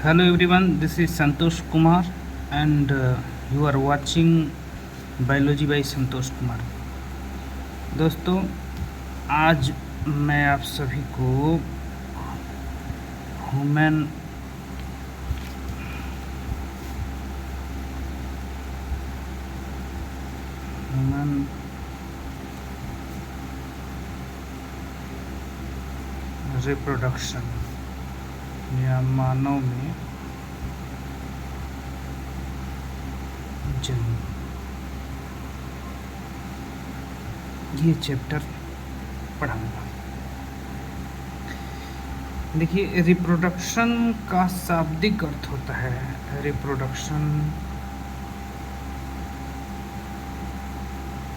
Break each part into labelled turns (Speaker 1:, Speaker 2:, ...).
Speaker 1: Hello everyone, this is Santosh Kumar and you are watching biology by Santosh Kumar. दोस्तों, आज मैं आप सभी को ह्यूमन रिप्रोडक्शन या मानव में जन्म, ये चैप्टर पढ़ाऊंगा। देखिए, रिप्रोडक्शन का शाब्दिक अर्थ होता है, रिप्रोडक्शन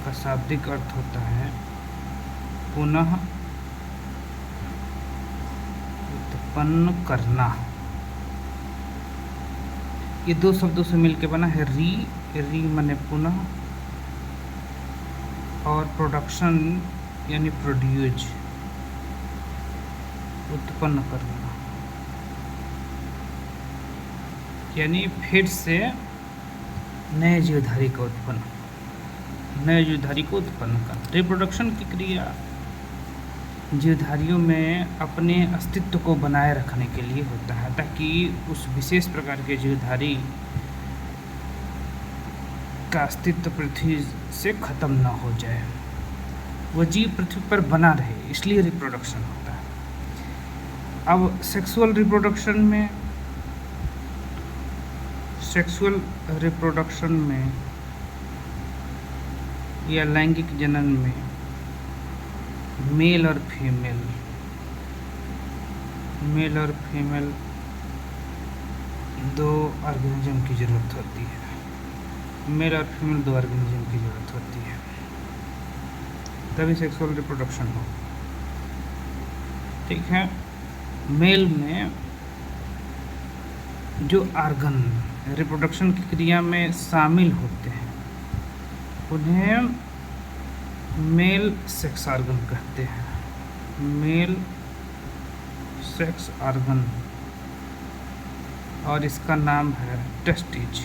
Speaker 1: का शाब्दिक अर्थ होता है पुनः उत्पन्न करना। ये दो शब्दों से मिलकर बना है। री माने पुनः और प्रोडक्शन यानी प्रोड्यूस, उत्पन्न करना, यानी फिर से नए जीवधारी का उत्पन्न, नए जीवधारी को उत्पन्न करना। रिप्रोडक्शन की क्रिया जीवधारियों में अपने अस्तित्व को बनाए रखने के लिए होता है, ताकि उस विशेष प्रकार के जीवधारी का अस्तित्व पृथ्वी से खत्म न हो जाए, वो जीव पृथ्वी पर बना रहे, इसलिए रिप्रोडक्शन होता है। अब सेक्सुअल रिप्रोडक्शन में या लैंगिक जनन में मेल और फीमेल दो ऑर्गेनिज्म की ज़रूरत होती है। मेल और फीमेल दो ऑर्गेनिज्म की ज़रूरत होती है, तभी सेक्सुअल रिप्रोडक्शन हो। ठीक है। मेल में जो ऑर्गन रिप्रोडक्शन की क्रिया में शामिल होते हैं उन्हें मेल सेक्स ऑर्गन कहते हैं। मेल सेक्स ऑर्गन, और इसका नाम है टेस्टिज।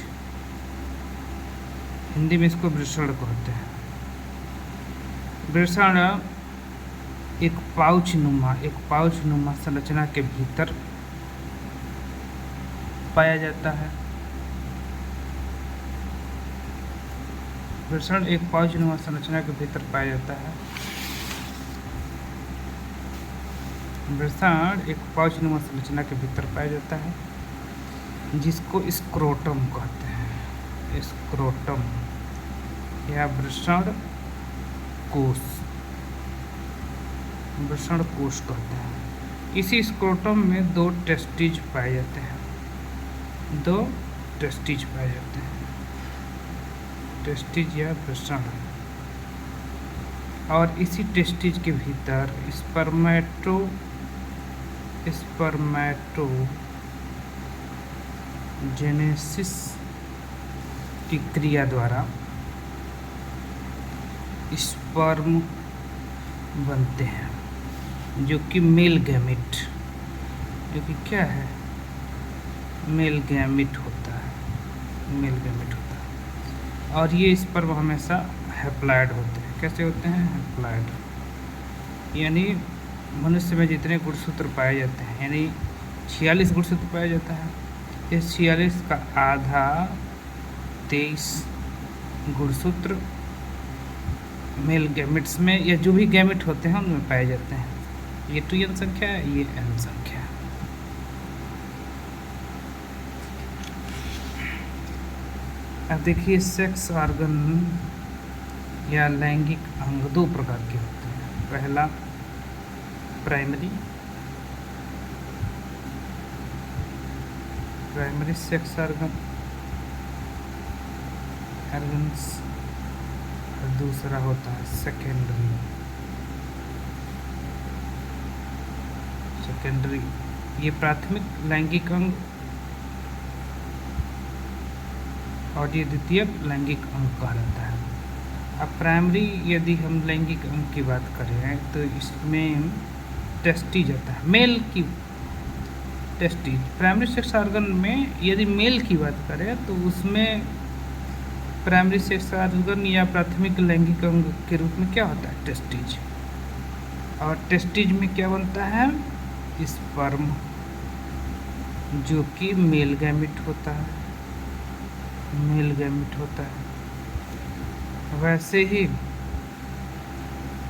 Speaker 1: हिंदी में इसको वृषण कहते हैं। वृषण एक पाउच नुमा संरचना के भीतर पाया जाता है। वृषण एक पाउच नुमा संरचना के भीतर पाया जाता है। वृषण एक पाउच नुमा संरचना के भीतर पाया जाता है, जिसको स्क्रोटम कहते हैं। स्क्रोटम या वृषण कोश कहते हैं। इसी स्क्रोटम में दो टेस्टिज पाए जाते हैं। टेस्टिज या वृषण, और इसी टेस्टिज के भीतर स्पर्मेटोजेनेसिस की क्रिया द्वारा स्पर्म बनते हैं, जो कि मेल गैमेट, जो कि क्या है, मेल गैमेट होता है। और ये स्पर्म हमेशा हैप्लॉइड होते हैं। कैसे होते हैं? हैप्लॉइड, यानी मनुष्य में जितने गुणसूत्र पाए जाते हैं, यानी 46 गुणसूत्र पाया जाता है। इस 46 का आधा 23 गुणसूत्र मेल गैमेट्स में, या जो भी गैमेट होते हैं उनमें पाए जाते हैं। ये 2n संख्या है, ये n संख्या है। अब देखिए, सेक्स ऑर्गन या लैंगिक अंग दो प्रकार के होते हैं। पहला प्राइमरी सेक्स ऑर्गन्स, और दूसरा होता है सेकेंडरी। ये प्राथमिक लैंगिक अंग और ये द्वितीयक लैंगिक अंग कहलाता है। अब प्राइमरी यदि हम लैंगिक अंग की बात करें तो इसमें टेस्टिज आता है। मेल की टेस्टिज। प्राइमरी सेक्स ऑर्गन में यदि मेल की बात करें तो उसमें प्राइमरी सेक्स ऑर्गन या प्राथमिक लैंगिक अंग के रूप में क्या होता है? टेस्टिज। और टेस्टिज में क्या बनता है? स्पर्म, जो कि मेल गैमिट होता है, मेल गैमिट होता है। वैसे ही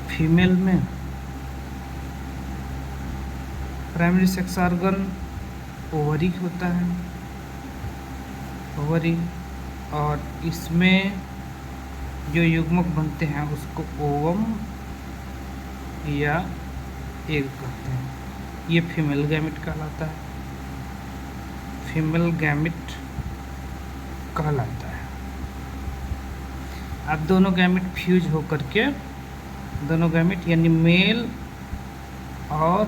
Speaker 1: फीमेल में प्राइमरी सेक्स ऑर्गन ओवरी होता है, ओवरी, और इसमें जो युग्मक बनते हैं उसको ओवम या एग कहते हैं। ये फीमेल गैमिट कहलाता है, फीमेल गैमिट कहलाता है। अब दोनों गैमिट फ्यूज होकर के, दोनों गैमिट यानी मेल और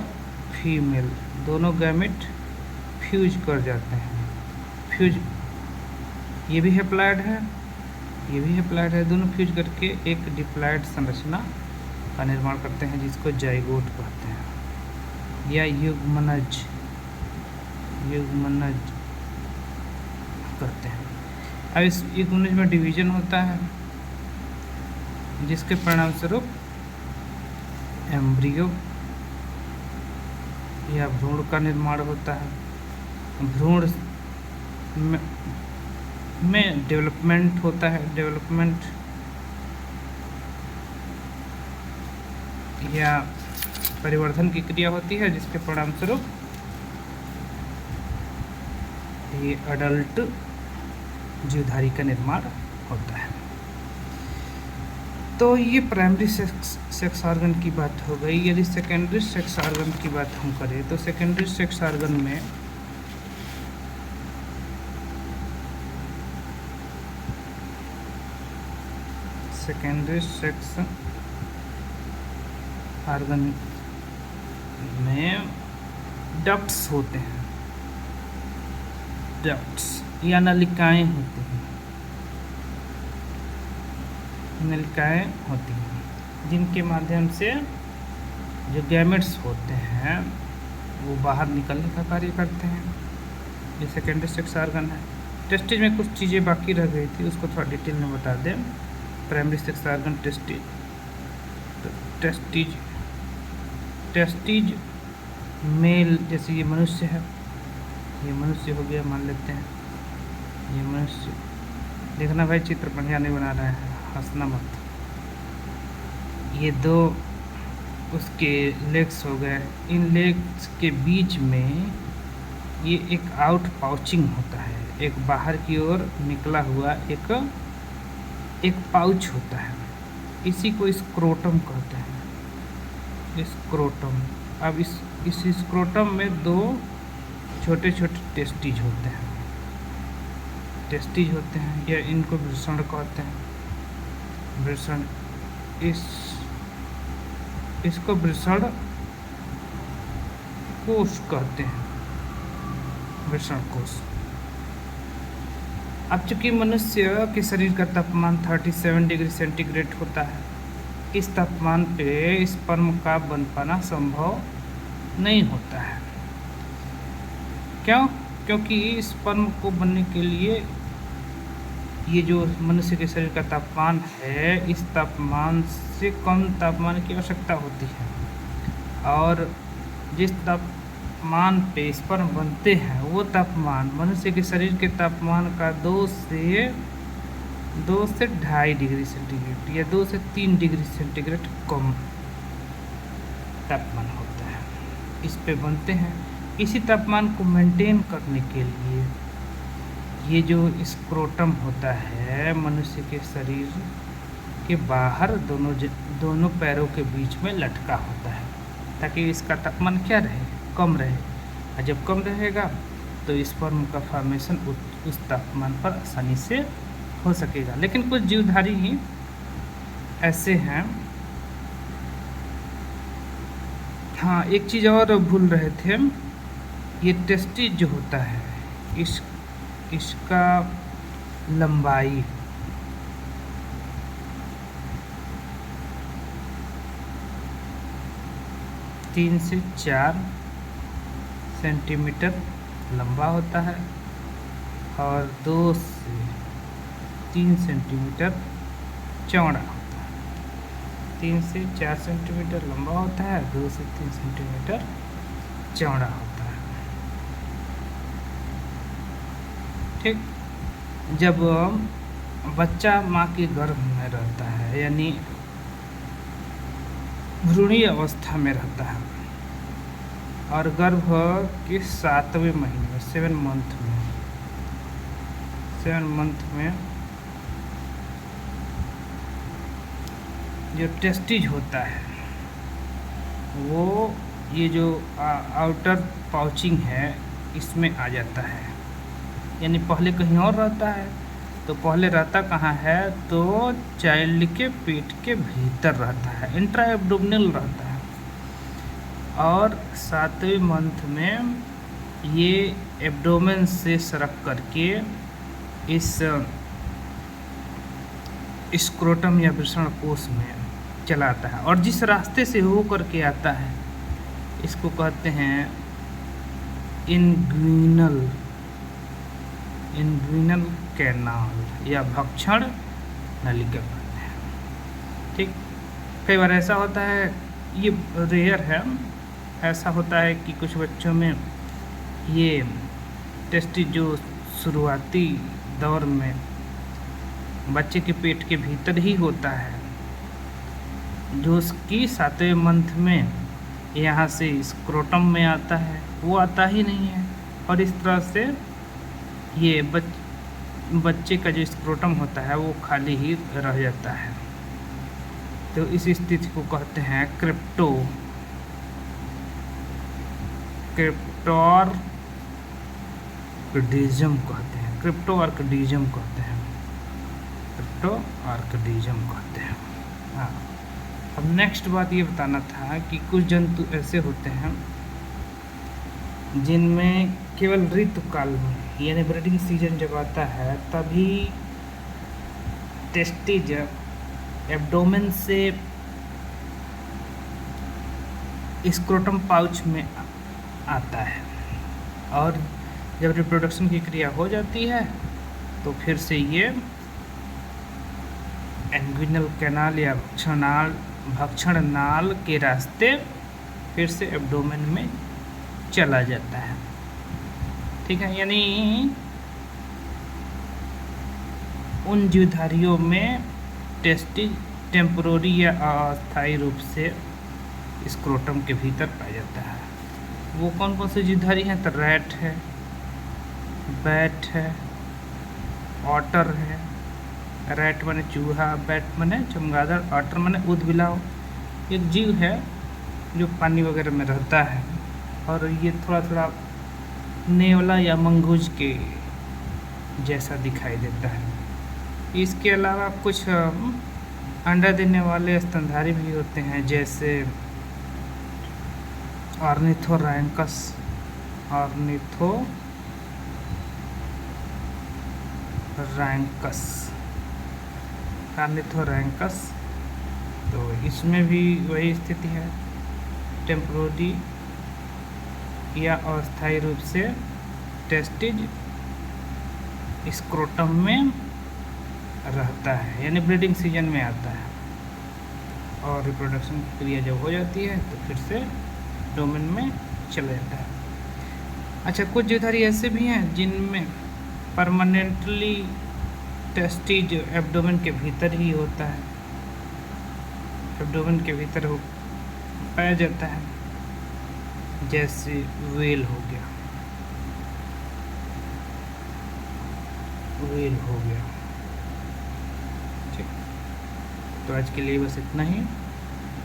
Speaker 1: फीमेल दोनों गैमिट फ्यूज कर जाते हैं। फ्यूज, ये भी हैप्लॉइड है, ये भी हैप्लॉइड है, दोनों फ्यूज करके एक डिप्लॉइड संरचना का निर्माण करते हैं जिसको जाइगोट कहते हैं या युग्मनज, युग्मनज कहते हैं। अब इस युग्मनज में डिवीजन होता है जिसके परिणाम स्वरूप एम्ब्रियो या भ्रूण का निर्माण होता है। भ्रूण में डेवलपमेंट होता है, डेवलपमेंट या परिवर्धन की क्रिया होती है जिसके परिणाम स्वरूप ये अडल्ट जीवधारी का निर्माण होता है। तो ये प्राइमरी सेक्स ऑर्गन की बात हो गई। यदि सेकेंडरी सेक्स ऑर्गन की बात हम करें तो सेकेंडरी सेक्स ऑर्गन में सेकेंडरी सेक्स ऑर्गन में डक्ट्स होते हैं, डक्ट्स या नलिकाएं होती हैं, नलिकाएं होती हैं जिनके माध्यम से जो गैमेट्स होते हैं वो बाहर निकलने का कार्य करते हैं। ये सेकेंडरी सेक्स ऑर्गन है। टेस्टिज में कुछ चीज़ें बाकी रह गई थी, उसको थोड़ा डिटेल में बता दें। प्राइमरी सेक्स ऑर्गन टेस्टिज, तो टेस्टिज, टेस्टिज मेल, जैसे ये मनुष्य है, ये मनुष्य हो गया मान लेते हैं, ये मनुष्य, देखना भाई चित्र बढ़िया नहीं बना रहे हैं, हंसना मत। ये दो उसके लेग्स हो गए, इन लेग्स के बीच में ये एक आउट पाउचिंग होता है, एक बाहर की ओर निकला हुआ एक पाउच होता है, इसी को स्क्रोटम कहते हैं, स्क्रोटम। अब इस स्क्रोटम में दो छोटे छोटे टेस्टिज होते हैं, टेस्टिज होते हैं, या इनको वृषण कहते हैं, वृषण। इसको वृषण कोश कहते हैं, वृषण कोश। अब चूंकि मनुष्य के शरीर का तापमान 37 डिग्री सेंटीग्रेड होता है, इस तापमान पे स्पर्म का बन पाना संभव नहीं होता है। क्यों? क्योंकि स्पर्म को बनने के लिए ये जो मनुष्य के शरीर का तापमान है, इस तापमान से कम तापमान की आवश्यकता होती है, और जिस तापमान पे स्पर्म बनते हैं वो तापमान मनुष्य के शरीर के तापमान का 2 से 2.5 डिग्री सेंटीग्रेड या 2 से 3 डिग्री सेंटीग्रेड कम तापमान होता है, इस पे बनते हैं। इसी तापमान को मेंटेन करने के लिए ये जो स्क्रोटम होता है मनुष्य के शरीर के बाहर दोनों पैरों के बीच में लटका होता है, ताकि इसका तापमान क्या रहे? कम रहे। और जब कम रहेगा तो स्पर्म का फॉर्मेशन उस तापमान पर आसानी से हो सकेगा। लेकिन कुछ जीवधारी ही ऐसे हैं। हाँ, एक चीज़ और भूल रहे थे, ये टेस्टिज जो होता है इसका लंबाई 3 से 4 सेंटीमीटर लंबा होता है और 2 से 3 सेंटीमीटर चौड़ा होता है। 3 से 4 सेंटीमीटर लंबा होता है, 2 से 3 सेंटीमीटर चौड़ा होता है। ठीक, जब बच्चा माँ के गर्भ में रहता है यानी भ्रूणीय अवस्था में रहता है और गर्भ के 7वें महीने में 7 मंथ में जो टेस्टिज होता है वो ये जो आउटर पाउचिंग है इसमें आ जाता है। यानी पहले कहीं और रहता है, तो पहले रहता कहाँ है, तो चाइल्ड के पेट के भीतर रहता है, इंट्रा एब्डोमिनल रहता है। और 7वें मंथ में ये एब्डोमेन से सरक करके इस स्क्रोटम या वृषण कोश में चला आता है और जिस रास्ते से हो करके आता है इसको कहते हैं इंग्विनल कैनाल या भक्षण नलिका कहते हैं। ठीक, कई बार ऐसा होता है, ये रेयर है, ऐसा होता है कि कुछ बच्चों में ये टेस्टिज जो शुरुआती दौर में बच्चे के पेट के भीतर ही होता है, जो उसकी 7वें मंथ में यहाँ से स्क्रोटम में आता है, वो आता ही नहीं है और इस तरह से ये बच्चे का जो स्क्रोटम होता है वो खाली ही रह जाता है। तो इस स्थिति को कहते हैं क्रिप्टोआर्किडिज्म कहते हैं। क्रिप्टोआर्किडिज्म कहते हैं। हाँ, अब नेक्स्ट बात ये बताना था कि कुछ जंतु ऐसे होते हैं जिनमें केवल ऋतुकाल में यानी ब्रीडिंग सीजन जब आता है तभी टेस्टिज एब्डोमेन से स्क्रोटम पाउच में आता है और जब रिप्रोडक्शन की क्रिया हो जाती है तो फिर से ये इंग्विनल कैनाल या भक्षण नाल के रास्ते फिर से एब्डोमेन में चला जाता है। ठीक है, यानी उन जीवधारियों में टेस्टिज टेम्पोररी या अस्थायी रूप से स्क्रोटम के भीतर पाया जाता है। वो कौन कौन से जीवधारी हैं? तो रैट है, बैट है, ऑटर है। रैट माने चूहा, बैट माने चमगादड़, ऑटर माने उदबिलाव। एक जीव है जो पानी वगैरह में रहता है और ये थोड़ा थोड़ा नेवला या मंगूज के जैसा दिखाई देता है। इसके अलावा कुछ अंडा देने वाले स्तनधारी भी होते हैं, जैसे ऑर्निथोरैंकस। तो इसमें भी वही स्थिति है, टेम्पोररी या अस्थायी रूप से टेस्टिज स्क्रोटम में रहता है, यानी ब्रीडिंग सीजन में आता है और रिप्रोडक्शन की क्रिया जब हो जाती है तो फिर से डोमेन में चला जाता है। अच्छा, कुछ जीवधारी ऐसे भी हैं जिनमें परमानेंटली टेस्टिज एब्डोमेन के भीतर ही होता है, एब्डोमेन के भीतर पाया जाता है, जैसे व्हेल हो गया। ठीक, तो आज के लिए बस इतना ही,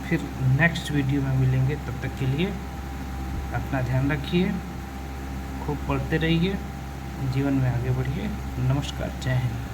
Speaker 1: फिर नेक्स्ट वीडियो में मिलेंगे। तब तक के लिए अपना ध्यान रखिए, खूब पढ़ते रहिए, जीवन में आगे बढ़िए। नमस्कार, जय हिंद।